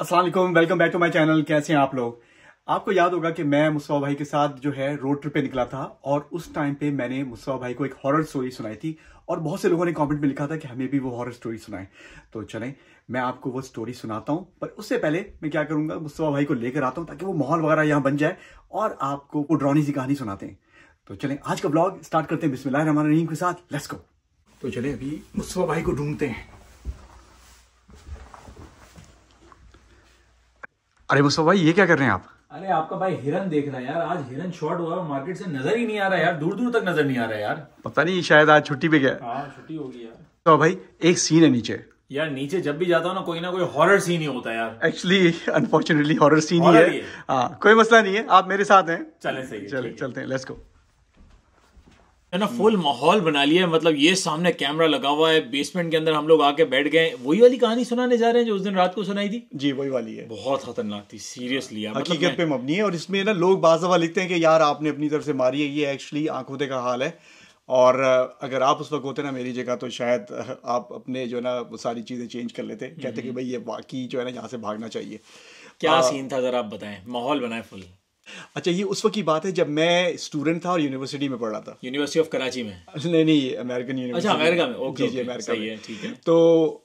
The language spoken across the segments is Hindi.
अस्सलाम वालेकुम, welcome back to my channel. कैसे हैं आप लोग? आपको याद होगा कि मैं मुस्तफा भाई के साथ जो है रोड ट्रिप पे निकला था और उस टाइम पे मैंने मुस्तफा भाई को एक हॉरर स्टोरी सुनाई थी और बहुत से लोगों ने कमेंट में लिखा था कि हमें भी वो हॉरर स्टोरी सुनाए। तो चलें मैं आपको वो स्टोरी सुनाता हूं, पर उससे पहले मैं क्या करूंगा, मुस्तफा भाई को लेकर आता हूं ताकि वो माहौल वगैरह यहाँ बन जाए और आपको वो डरावनी सी कहानी सुनाते हैं। तो चलें आज का ब्लॉग स्टार्ट करते हैं बिस्मिल्लाहिर्रहमानिर्रहीम के साथ। Let's go. तो चलें अभी मुस्तफा भाई को ढूंढते हैं। अरे मुस्तफा भाई, ये क्या कर रहे हैं आप? अरे आपका भाई हिरन देख रहा है यार। आज हिरन शॉर्ट हुआ और मार्केट से नजर ही नहीं आ रहा है यार, दूर दूर तक नजर नहीं आ रहा है यार। पता नहीं, शायद आज छुट्टी पे गया। हाँ छुट्टी होगी यार। तो भाई एक सीन है नीचे। यार नीचे जब भी जाता हूँ ना कोई हॉरर सीन ही होता है यार। एक्चुअली अनफॉर्चुनेटली हॉरर सीन ही Horror है। ही है। हाँ कोई मसला नहीं है, आप मेरे साथ हैं। चले सही है, चले ठीक है। चलते हैं, लेट्स गो। है ना, फुल माहौल बना लिया है। मतलब ये सामने कैमरा लगा हुआ है, बेसमेंट के अंदर हम लोग आके बैठ गए। वही वाली कहानी सुनाने जा रहे हैं जो उस दिन रात को सुनाई थी। जी वही वाली है। बहुत खतरनाक थी सीरियसली यार। हकीकत पे मबनी है और इसमें ना लोग बाज़ दफा लिखते हैं कि यार आपने अपनी तरफ से मारी है। ये एक्चुअली आंखों का हाल है। और अगर आप उस वक्त होते ना मेरी जगह तो शायद आप अपने जो है ना वो सारी चीज़ें चेंज कर लेते। कहते कि भाई ये वाकई जो है ना यहाँ से भागना चाहिए। क्या सीन था जरा आप बताएं, माहौल बनाए फुल। अच्छा, ये उस वक्त की बात है जब मैं स्टूडेंट था और यूनिवर्सिटी में पढ़ रहा था। यूनिवर्सिटी ऑफ कराची में? नहीं, अमेरिकन यूनिवर्सिटी। अच्छा अमेरिका में, ओके जी अमेरिका सही में है, ठीक है। तो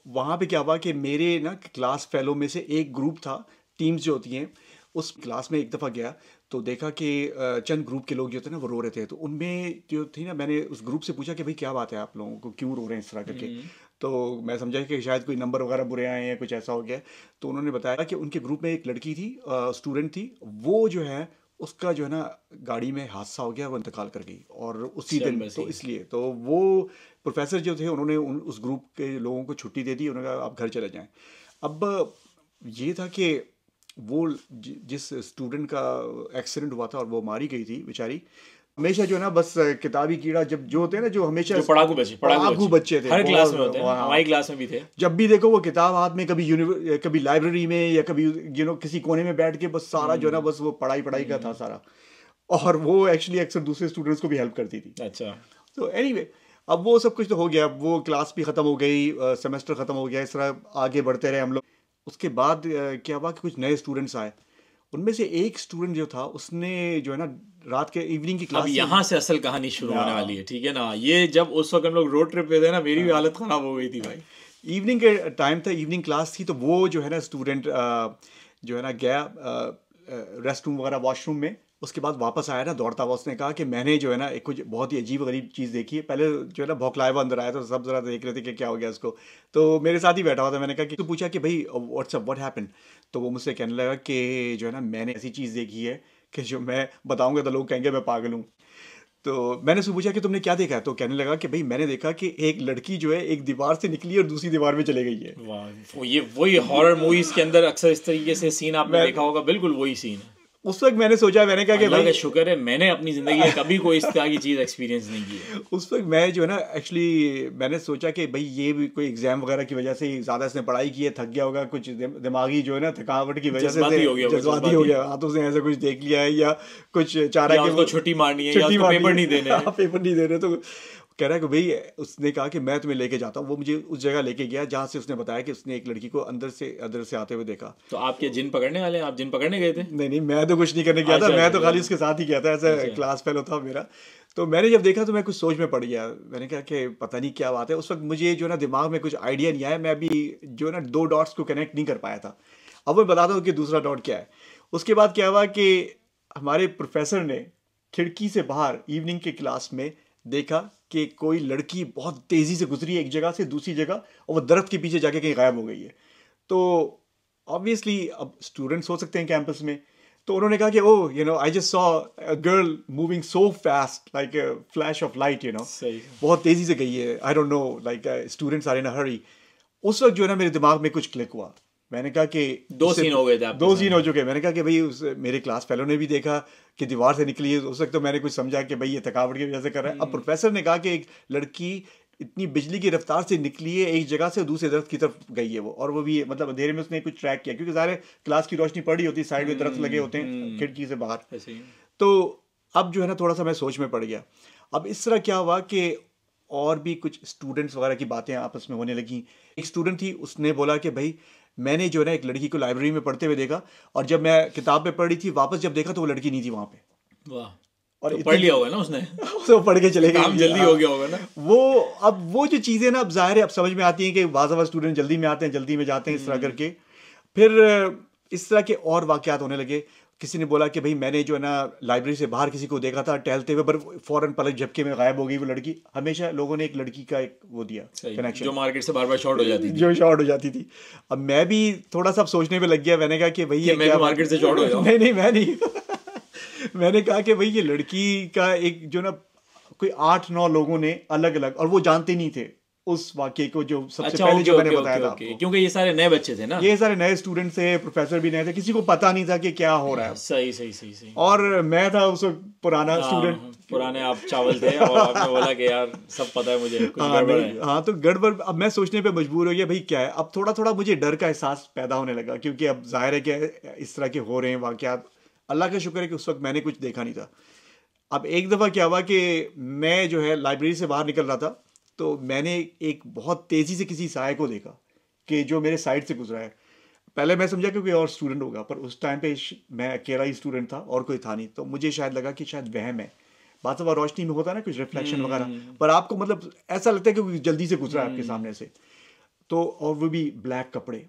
वहाँ पे क्या हुआ कि मेरे ना क्लास फेलो में से एक ग्रुप था। टीम्स जो होती हैं उस क्लास में एक दफ़ा गया तो देखा कि चंद ग्रुप के लोग जो थे ना वो रो रहे थे। तो उनमें जो थी ना, मैंने उस ग्रुप से पूछा कि भाई क्या बात है, आप लोगों को क्यों रो रहे हैं इस तरह करके। तो मैं समझा कि शायद कोई नंबर वगैरह बुरे आए हैं, कुछ ऐसा हो गया। तो उन्होंने बताया कि उनके ग्रुप में एक लड़की थी, स्टूडेंट थी, वो जो है उसका जो है ना गाड़ी में हादसा हो गया, वो इंतकाल कर गई और उसी दिन। तो इसलिए तो वो प्रोफेसर जो थे उन्होंने उस ग्रुप के लोगों को छुट्टी दे दी। उन्होंने कहा आप घर चले जाएं। अब ये था कि वो जिस स्टूडेंट का एक्सीडेंट हुआ था और वो मारी गई थी बेचारी, हमेशा जो है ना बस किताबी कीड़ा जब जो होते हैं ना, जो हमेशा जो पढ़ाकू बच्चे थे, हर क्लास में होते हैं। हमारी क्लास में भी थे। जब भी देखो वो किताब हाथ में, कभी लाइब्रेरी में या कभी किसी कोने में बैठ के बस सारा जो है ना बस वो पढ़ाई का था सारा। और वो एक्चुअली अक्सर दूसरे स्टूडेंट्स को भी हेल्प करती थी। अच्छा। तो एनीवे अब वो सब कुछ तो हो गया। अब वो क्लास भी ख़त्म हो गई, सेमेस्टर ख़त्म हो गया, इस तरह आगे बढ़ते रहे हम लोग। उसके बाद क्या हुआ कि कुछ नए स्टूडेंट्स आए। उनमें से एक स्टूडेंट जो था उसने जो है ना रात के इवनिंग की क्लास, अब यहाँ से असल कहानी शुरू होने वाली है, ठीक है ना। ये जब उस वक्त हम लोग रोड ट्रिप पे थे ना, मेरी भी हालत खराब हो गई थी भाई। इवनिंग के टाइम था, इवनिंग क्लास थी। तो वो जो है ना स्टूडेंट जो है ना गया रेस्ट रूम वगैरह वॉशरूम में। उसके बाद वापस आया ना दौड़ता हुआ, उसने कहा कि मैंने जो है ना एक कुछ बहुत ही अजीब गरीब चीज़ देखी है। पहले जो है ना भौखलाया हुआ अंदर आया तो सब ज़रा देख रहे थे कि क्या हो गया उसको। तो मेरे साथ ही बैठा हुआ था। मैंने कहा कि, तो पूछा कि भाई व्हाट हैपन। तो वो मुझसे कहने लगा कि जो है ना मैंने ऐसी चीज़ देखी है कि जो मैं बताऊंगा तो लोग कहेंगे मैं पागल हूँ। तो मैंने उससे पूछा कि तुमने क्या देखा है। तो कहने लगा कि भाई मैंने देखा कि एक लड़की जो है एक दीवार से निकली और दूसरी दीवार में चले गई है। वाह, ये वही हॉरर मूवीज के अंदर अक्सर इस तरीके से सीन आपने देखा होगा। बिल्कुल वही सीन है। उस वक्त मैंने सोचा, मैंने कहा कि अल्लाह भाई का शुक्र है मैंने अपनी जिंदगी में कभी कोई इस तरह की चीज एक्सपीरियंस नहीं की है। उस वक्त मैं जो है ना एक्चुअली मैंने सोचा कि भाई ये भी कोई एग्जाम वगैरह की वजह से ज़्यादा इसने पढ़ाई की है, थक गया होगा, कुछ दिमागी जो है ना थकावट की वजह से जज्बाती हो गया, हाथों से ऐसा कुछ देख लिया है या कुछ चाह रहा है कि छुट्टी मारनी है या पेपर नहीं देने। पेपर नहीं दे रहे। तो कह रहा है कि भाई उसने कहा कि मैं तुम्हें लेके जाता हूँ। वो मुझे उस जगह लेके गया जहाँ से उसने बताया कि उसने एक लड़की को अंदर से आते हुए देखा। तो आप क्या जिन पकड़ने वाले हैं? आप जिन पकड़ने गए थे? नहीं, मैं तो कुछ नहीं करने गया था। मैं तो खाली उसके साथ ही गया था, ऐसा क्लास फेलो था मेरा। तो मैंने जब देखा तो मैं कुछ सोच में पड़ गया। मैंने कहा कि पता नहीं क्या बात है। उस वक्त मुझे जो है ना दिमाग में कुछ आइडिया नहीं आया। मैं अभी जो है ना 2 डॉट्स को कनेक्ट नहीं कर पाया था। अब मैं बताता हूँ कि दूसरा डॉट क्या है। उसके बाद क्या हुआ कि हमारे प्रोफेसर ने खिड़की से बाहर इवनिंग के क्लास में देखा कि कोई लड़की बहुत तेज़ी से गुजरी है एक जगह से दूसरी जगह और वो दरख्त के पीछे जाके कहीं गायब हो गई है। तो ऑब्वियसली अब स्टूडेंट्स हो सकते हैं कैंपस में। तो उन्होंने कहा कि oh I just saw a girl moving so fast like a flash of light, बहुत तेज़ी से गई है। I don't know, like students are in a hurry. उस वक्त जो है ना मेरे दिमाग में कुछ क्लिक हुआ। मैंने कहा कि 2 सीन हो गए थे, 2 सीन हो चुके। मैंने कहा कि भाई मेरे क्लास फेलो ने भी देखा कि दीवार से निकली है। उस वक्त तो मैंने कुछ समझा कि भाई ये थकावट की वजह से कर रहा है। अब प्रोफेसर ने कहा कि एक लड़की इतनी बिजली की रफ्तार से निकली है एक जगह से दूसरे दरख्त की तरफ गई है वो, और वो भी मतलब अंधेरे में उसने कुछ ट्रैक किया क्योंकि सारे क्लास की रोशनी पड़ी होती है, साइड में दरख्त लगे होते हैं खिड़की से बाहर। तो अब जो है ना थोड़ा सा मैं सोच में पड़ गया। अब इस तरह क्या हुआ कि और भी कुछ स्टूडेंट्स वगैरह की बातें आपस में होने लगी। एक स्टूडेंट थी, उसने बोला कि भाई मैंने जो है ना एक लड़की को लाइब्रेरी में पढ़ते हुए देखा, और जब मैं किताब पे पढ़ी थी वापस जब देखा तो वो लड़की नहीं थी वहाँ पे। वाह, और तो पढ़ लिया होगा ना उसने तो पढ़ के चले गए, काम जल्दी हो गया होगा ना वो। अब वो जो चीज़ें ना अब जाहिर है अब समझ में आती हैं कि बाज़ स्टूडेंट जल्दी में आते हैं, जल्दी में जाते हैं, इस तरह करके फिर इस तरह के और वाक़यात होने लगे। किसी ने बोला कि भाई मैंने जो है ना लाइब्रेरी से बाहर किसी को देखा था टहलते हुए, पर फौरन पलक झपके में गायब हो गई वो लड़की। हमेशा लोगों ने एक लड़की का एक वो दिया कनेक्शन, जो मार्केट से बार बार शॉर्ट हो जाती थी, जो शॉर्ट हो जाती थी। अब मैं भी थोड़ा सा सोचने में लग गया, मैंने कहा कि भाई ये मैं मार्केट से शॉर्ट हो जाऊं। नहीं मैं नहीं मैंने कहा कि भाई ये लड़की का एक जो ना कोई 8-9 लोगों ने अलग अलग, और वो जानते नहीं थे उस वाक्य को जो सबसे पहले जो मैंने बताया था आपको, क्योंकि ये सारे नए बच्चे थे ना, ये सारे नए स्टूडेंट थे, प्रोफेसर भी नए थे, किसी को पता नहीं था कि क्या हो रहा है। सही। और मैं था उस वक्त पुराना स्टूडेंट, पुराने आप चावल थे और आपने बोला कि यार सब पता है मुझे, कुछ गड़बड़ है। हाँ तो गड़बड़। अब मैं सोचने पे मजबूर हो गया भाई क्या है। अब थोड़ा थोड़ा मुझे डर का एहसास पैदा होने लगा, क्योंकि अब जाहिर है कि इस तरह के हो रहे हैं वाकयात। अल्लाह का शुक्र है कि उस वक्त मैंने कुछ देखा नहीं था। अब एक दफ़ा क्या हुआ कि मैं जो है लाइब्रेरी से बाहर निकल रहा था, तो मैंने एक बहुत तेज़ी से किसी साय को देखा कि जो मेरे साइड से गुजरा है। पहले मैं समझा कि कोई और स्टूडेंट होगा, पर उस टाइम पे मैं अकेला ही स्टूडेंट था और कोई था नहीं, तो मुझे शायद लगा कि शायद वहम है। बात अब रोशनी में होता है ना कुछ रिफ्लेक्शन वगैरह, पर आपको मतलब ऐसा लगता है कि कोई जल्दी से गुजरा है आपके सामने से। तो और वो भी ब्लैक कपड़े।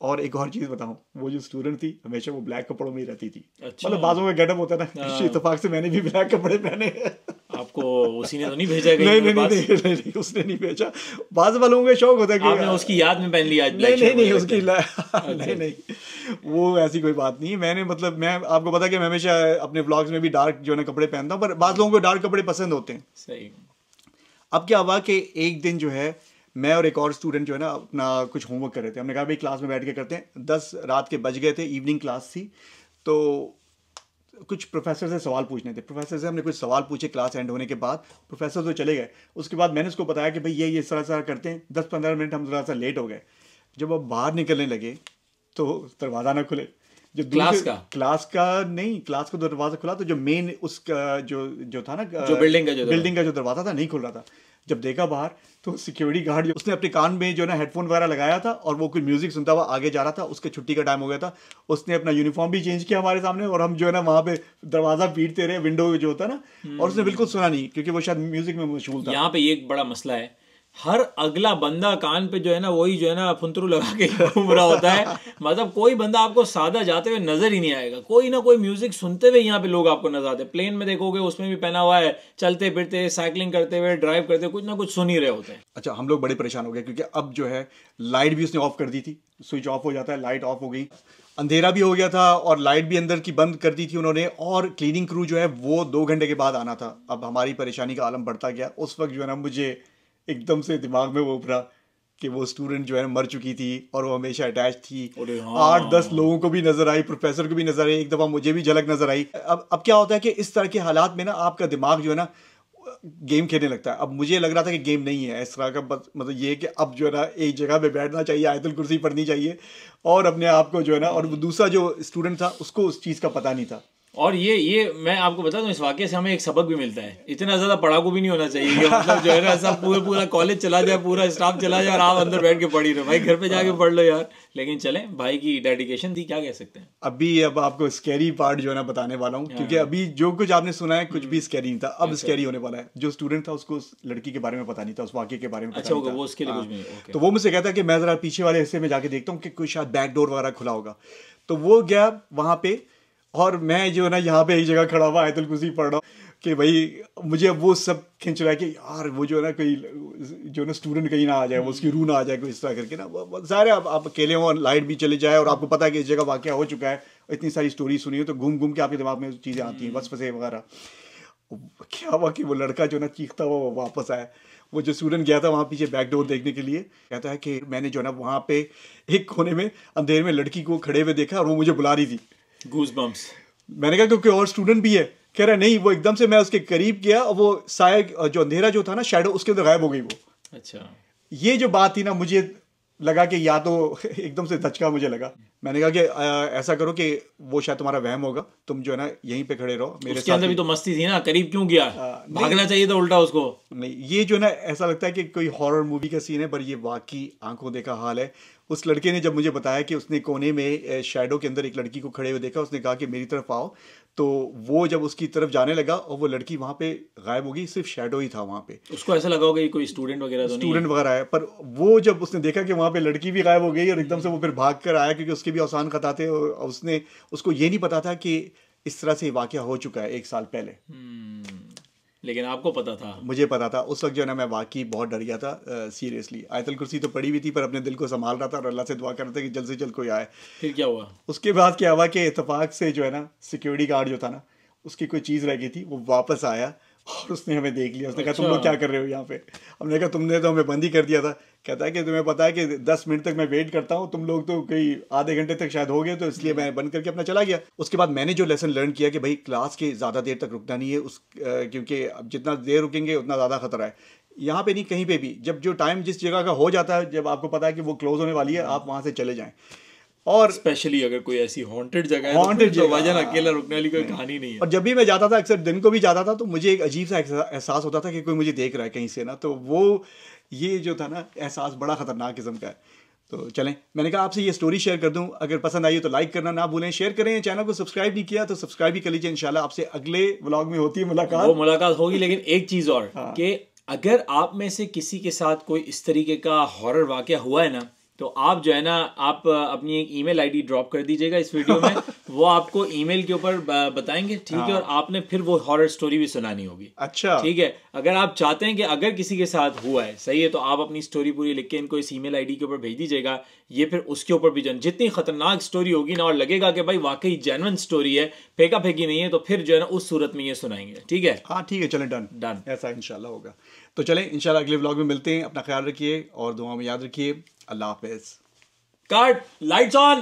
और एक और चीज़ बताऊं, वो जो स्टूडेंट थी हमेशा वो ब्लैक कपड़ों में ही रहती थी। अच्छा। मतलब बाजों का गेटअप होता है ना, इत्तेफाक से मैंने भी ब्लैक कपड़े पहने। आपको उसी ने तो नहीं भेजा? नहीं, उसने नहीं भेजा। बाज वालों का शौक होता है कि आपने उसकी याद में पहन लिया। नहीं उसकी नहीं, वो ऐसी कोई बात नहीं। मैंने मतलब मैं आपको पता कि मैं हमेशा अपने व्लॉग्स में भी डार्क जो है ना कपड़े पहनता हूँ, पर बाज लोगों को डार्क कपड़े पसंद होते हैं। सही। अब क्या हुआ कि एक दिन जो है मैं और एक और स्टूडेंट जो है ना अपना कुछ होमवर्क कर रहे थे। हमने कहा भाई क्लास में बैठ के करते हैं। 10 रात के बज गए थे, इवनिंग क्लास थी, तो कुछ प्रोफेसर से सवाल पूछने थे। प्रोफेसर से हमने कुछ सवाल पूछे क्लास एंड होने के बाद। प्रोफेसर तो चले गए। उसके बाद मैंने उसको बताया कि भाई ये इस तरह करते हैं। 10-15 मिनट हम थोड़ा सा लेट हो गए। जब अब बाहर निकलने लगे तो दरवाज़ा ना खुले। जो क्लास का नहीं, क्लास का दरवाज़ा खुला तो जो मेन उसका जो था ना, जो बिल्डिंग का जो दरवाज़ा था नहीं खुल रहा था। जब देखा बाहर तो सिक्योरिटी गार्ड जो उसने अपने कान में जो ना हेडफोन वगैरह लगाया था और वो कुछ म्यूजिक सुनता हुआ आगे जा रहा था। उसके छुट्टी का टाइम हो गया था। उसने अपना यूनिफॉर्म भी चेंज किया हमारे सामने, और हम जो है ना वहाँ पे दरवाज़ा पीटते रहे, विंडो जो होता ना, और उसने बिल्कुल सुना नहीं क्योंकि वो शायद म्यूजिक में मशगूल था। यहाँ पे एक बड़ा मसला है, हर अगला बंदा कान पे जो है ना वही जो है ना फुंतरू लगा के घूम रहा होता है। मतलब कोई बंदा आपको सादा जाते हुए नजर ही नहीं आएगा, कोई ना कोई म्यूजिक सुनते हुए यहाँ पे लोग आपको नजर आते हैं। प्लेन में देखोगे उसमें भी पहना हुआ है, चलते फिरते, साइकिलिंग करते हुए, ड्राइव करते हुए कुछ ना कुछ सुन ही रहे होते हैं। अच्छा, हम लोग बड़े परेशान हो गए क्योंकि अब जो है लाइट भी उसने ऑफ कर दी थी। स्विच ऑफ हो जाता है, लाइट ऑफ हो गई, अंधेरा भी हो गया था और लाइट भी अंदर की बंद कर दी थी उन्होंने। और क्लीनिंग क्रू जो है वो 2 घंटे के बाद आना था। अब हमारी परेशानी का आलम बढ़ता गया। उस वक्त जो है ना मुझे एकदम से दिमाग में वो उभरा कि वो स्टूडेंट जो है मर चुकी थी और वो हमेशा अटैच थी। 8-10 लोगों को भी नजर आई, प्रोफेसर को भी नजर आई, एक दफ़ा मुझे भी झलक नजर आई। अब क्या होता है कि इस तरह के हालात में ना आपका दिमाग जो है ना गेम खेलने लगता है। अब मुझे लग रहा था कि गेम नहीं है इस तरह का, मतलब ये कि अब जो है ना एक जगह पे बैठना चाहिए, आयतुल कुर्सी पढ़नी चाहिए और अपने आप को जो है ना। और दूसरा जो स्टूडेंट था उसको उस चीज़ का पता नहीं था। और ये मैं आपको बता दूं, इस वाक़े से हमें एक सबक भी मिलता है। इतना ज़्यादा पढ़ाकू भी नहीं होना चाहिए कि मतलब जो है ना सब पूरा कॉलेज चला जाए, पूरा स्टाफ चला जाए और आप अंदर बैठ के पढ़ ही रहो। भाई घर पे जाके पढ़ लो यार। लेकिन चलें, भाई की डेडिकेशन थी, क्या कह सकते हैं। अब आपको स्कैरी पार्ट जो है ना बताने वाला हूँ, क्योंकि अभी जो कुछ आपने सुना है कुछ भी स्कैरी नहीं था। अब स्कैरी होने वाला है। जो स्टूडेंट था उसको उस लड़की के बारे में पता नहीं था, उस वाक़े के बारे में पता नहीं था। वो उसके लिए कुछ नहीं। तो वो मुझसे कहता है कि मैं ज़रा पीछे वाले हिस्से में जाके देखता हूँ कि कोई शायद बैक डोर वगैरह खुला होगा। तो वो गया वहाँ पे और मैं जो है ना यहाँ पे एक जगह खड़ा हुआ आयतुल कुर्सी पढ़ रहा हूँ कि भाई मुझे वो सब खींच रहा है कि यार वो जो है ना कोई जो ना स्टूडेंट कहीं ना आ जाए, वो उसकी रूह ना आ जाए, कोई इस तरह करके ना। सारे आप अकेले हो, लाइट भी चले जाए और आपको पता है कि इस जगह वाक़या हो चुका है, इतनी सारी स्टोरी सुनी है, तो घूम घूम के आपके दिमाग में चीज़ें आती हैं, वसवसे वगैरह। क्या हुआ कि वो लड़का जो ना चीखता हुआ वापस आया। वो जो स्टूडेंट गया था वहाँ पीछे बैक डोर देखने के लिए, कहता है कि मैंने जो है ना वहाँ पे एक कोने में अंधेरे में लड़की को खड़े हुए देखा और वो मुझे बुला रही थी। गूज़बम्प्स। मैंने कहा क्योंकि और स्टूडेंट भी है। कह रहा नहीं, वो एकदम से मैं उसके करीब गया और वो साया जो अंधेरा जो था ना, शैडो, उसके अंदर गायब हो गई वो। अच्छा, ये जो बात थी ना, मुझे लगा कि या तो एकदम से धचका मुझे लगा। मैंने कहा कि ऐसा करो कि वो शायद तुम्हारा वहम होगा, तुम जो है ना यहीं पे खड़े रहो मेरे उसके अंदर भी तो मस्ती थी ना, करीब क्यों गया, भागना चाहिए था उल्टा उसको। नहीं, ये जो ना ऐसा लगता है कि कोई हॉरर मूवी का सीन है, पर ये वाकई आंखों देखा हाल है। उस लड़के ने जब मुझे बताया कि उसने कोने में शैडो के अंदर एक लड़की को खड़े हुए देखा, उसने कहा कि मेरी तरफ आओ, तो वो जब उसकी तरफ जाने लगा और वो लड़की वहां पे गायब हो गई, सिर्फ शैडो ही था वहां पे। उसको ऐसा लगा होगा कि कोई स्टूडेंट वगैरह तो नहीं है। स्टूडेंट वगैरह है, पर वो जब उसने देखा कि वहां पे लड़की भी गायब हो गई और एकदम से वो फिर भाग कर आया, क्योंकि उसके भी औसान खता थे और उसने उसको ये नहीं पता था कि इस तरह से वाकया हो चुका है 1 साल पहले। लेकिन आपको पता था? मुझे पता था। उस वक्त जो है ना मैं वाकई बहुत डर गया था, सीरियसली। आयतल कुर्सी तो पड़ी हुई थी, पर अपने दिल को संभाल रहा था और अल्लाह से दुआ कर रहा था कि जल्द से जल्द कोई आए। फिर क्या हुआ? उसके बाद क्या हुआ कि इत्तेफाक से जो है ना सिक्योरिटी गार्ड जो था ना, उसकी कोई चीज़ रह गई थी, वो वापस आया और उसने हमें देख लिया। उसने कहा तुम लोग क्या कर रहे हो यहाँ पे? हमने कहा तुमने तो हमें बंद ही कर दिया था। कहता है कि तुम्हें पता है कि 10 मिनट तक मैं वेट करता हूँ, तुम लोग तो कई आधे घंटे तक शायद हो गए, तो इसलिए मैं बंद करके अपना चला गया। उसके बाद मैंने जो लेसन लर्न किया कि भाई क्लास के ज़्यादा देर तक रुकना नहीं है, क्योंकि अब जितना देर रुकेंगे उतना ज़्यादा खतरा है। यहाँ पे नहीं, कहीं पे भी जब जो टाइम जिस जगह का हो जाता है, जब आपको पता है कि वो क्लोज होने वाली है, आप वहाँ से चले जाएँ। और स्पेशली अगर कोई ऐसी हॉन्टेड जगह है, हॉन्टेड तो वजन अकेला रुकने वाली कोई कहानी नहीं है। और जब भी मैं जाता था, अक्सर दिन को भी जाता था, तो मुझे एक अजीब सा एहसास होता था कि कोई मुझे देख रहा है कहीं से ना, तो वो ये जो था ना एहसास बड़ा खतरनाक किस्म का है। तो चलें, मैंने कहा आपसे ये स्टोरी शेयर कर दूं। अगर पसंद आई हो तो लाइक करना ना भूलें, शेयर करें। चैनल को सब्सक्राइब नहीं किया तो सब्सक्राइब भी कर लीजिए। इंशाल्लाह आपसे अगले व्लॉग में होती है मुलाकात। वो मुलाकात होगी, लेकिन एक चीज और कि अगर आप में से किसी के साथ कोई इस तरीके का हॉरर वाकया हुआ है ना, तो आप जो है ना, आप अपनी एक ईमेल आईडी ड्रॉप कर दीजिएगा इस वीडियो में। वो आपको ईमेल के ऊपर बताएंगे, ठीक है? और आपने फिर वो हॉरर स्टोरी भी सुनानी होगी। अच्छा, ठीक है? अगर आप चाहते हैं कि अगर किसी के साथ हुआ है, सही है, तो आप अपनी स्टोरी पूरी लिख के इनको इस ईमेल आईडी के ऊपर भेज दीजिएगा। ये फिर उसके ऊपर भी जितनी खतरनाक स्टोरी होगी ना, और लगेगा कि भाई वाकई जेन्युइन स्टोरी है, फेंका फेंकी नहीं है, तो फिर जो है ना उस सूरत में ये सुनाएंगे। ठीक है? हाँ ठीक है, चलें, डन, ऐसा इंशाल्लाह होगा। तो चलें, इंशाल्लाह अगले व्लॉग में मिलते हैं। अपना ख्याल रखिए और दुआ में याद रखिए। अल्लाह हाफिज। Cut! Lights on!